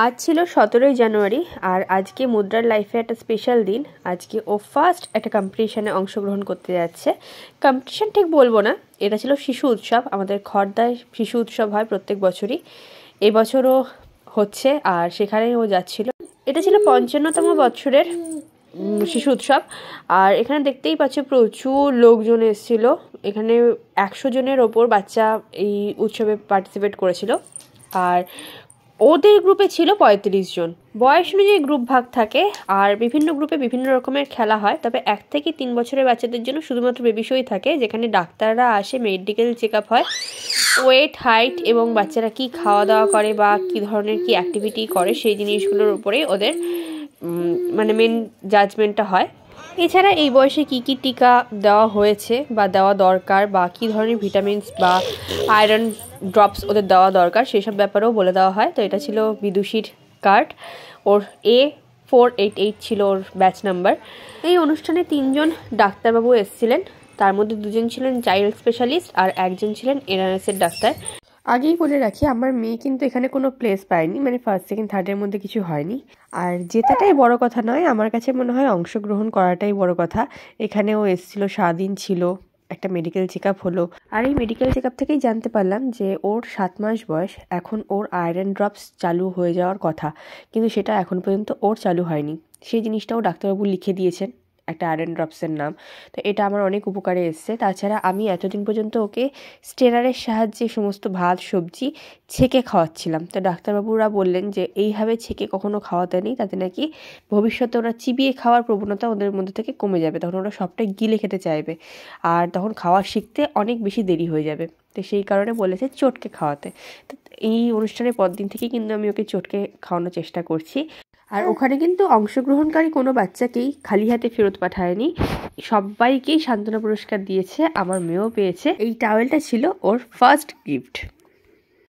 আজ ছিল 17ই জানুয়ারি আর আজকে মুদ্রার লাইফে একটা স্পেশাল দিন। আজকে ও ফার্স্ট একটা কম্পিটিশনে অংশগ্রহণ করতে যাচ্ছে। কম্পিটিশন ঠিক বলবো না, এটা ছিল শিশু উৎসব। আমাদের খড়দায় শিশু উৎসব হয় প্রত্যেক বছরই, এবছরও হচ্ছে আর সেখানে ও যাচ্ছিল। এটা ছিল 55তম বছরের শিশু উৎসব। আর এখানে দেখতেই পাচ্ছ প্রচুর লোকজন এসেছিল। এখানে 100 জনের ওপর বাচ্চা এই উৎসবে পার্টিসিপেট করেছিল। আর ওদের গ্রুপে ছিল 35 জন। বয়স অনুযায়ী গ্রুপ ভাগ থাকে আর বিভিন্ন গ্রুপে বিভিন্ন রকমের খেলা হয়। তবে 1 থেকে 3 বছরের বাচ্চাদের জন্য শুধুমাত্র বেবি শোই থাকে, যেখানে ডাক্তাররা আসে, মেডিকেল চেক আপ হয়, ওয়েট, হাইট এবং বাচ্চারা কি খাওয়া দাওয়া করে বা কী ধরনের কি অ্যাক্টিভিটি করে সেই জিনিসগুলোর উপরেই ওদের মেন জাজমেন্টটা হয়। এছাড়া এই বয়সে কি কি টিকা দেওয়া হয়েছে বা দেওয়া দরকার বা কী ধরনের ভিটামিনস বা আয়রন ড্রপস ওদের দেওয়া দরকার সেসব ব্যাপারেও বলে দেওয়া হয়। তো এটা ছিল বিদুষীর কার্ড, ওর A488 ছিল ওর ব্যাচ নাম্বার। এই অনুষ্ঠানে 3 জন ডাক্তারবাবু এসেছিলেন, তার মধ্যে 2 জন ছিলেন চাইল্ড স্পেশালিস্ট আর 1 জন ছিলেন এনআরএসের ডাক্তার। আগেই বলে রাখি, আমার মেয়ে কিন্তু এখানে কোনো প্লেস পায়নি, ফার্স্ট সেকেন্ড থার্ডের মধ্যে কিছু হয়নি। আর জেতাটাই বড় কথা নয়, আমার কাছে মনে হয় অংশগ্রহণ করাটাই বড় কথা। এখানেও এসেছিল, সারাদিন ছিল, একটা মেডিকেল চেক আপ হলো। আর এই মেডিকেল চেক আপ থেকেই জানতে পারলাম যে ওর 7 মাস বয়স, এখন ওর আয়রন ড্রপস চালু হয়ে যাওয়ার কথা, কিন্তু সেটা এখন পর্যন্ত ওর চালু হয়নি। সেই জিনিসটাও ডাক্তারবাবু লিখে দিয়েছেন, একটা আয়রন ড্রপসের নাম। তো এটা আমার অনেক উপকারে এসছে। তাছাড়া আমি এতদিন পর্যন্ত ওকে স্টেরারের সাহায্যে সমস্ত ভাত সবজি ছেঁকে খাওয়াচ্ছিলাম। তো ডাক্তারবাবুরা বললেন যে এইভাবে ছেঁকে কখনো খাওয়াতে নেই, তাতে নাকি ভবিষ্যতে ওরা চিবিয়ে খাওয়ার প্রবণতা ওদের মধ্যে থেকে কমে যাবে, তখন ওরা সবটাই গিলে খেতে চাইবে আর তখন খাওয়া শিখতে অনেক বেশি দেরি হয়ে যাবে। তো সেই কারণে বলেছে চটকে খাওয়াতে। তো এই অনুষ্ঠানের পরদিন থেকে কিন্তু আমি ওকে চটকে খাওয়ানোর চেষ্টা করছি। আর ওখানে কিন্তু অংশগ্রহণকারী কোনো বাচ্চাকেই খালি হাতে ফেরত পাঠায়নি, সবাইকেই সান্ত্বনা পুরস্কার দিয়েছে। আমার মেয়েও পেয়েছে। এই টাওয়েলটা ছিল ওর ফার্স্ট গিফট।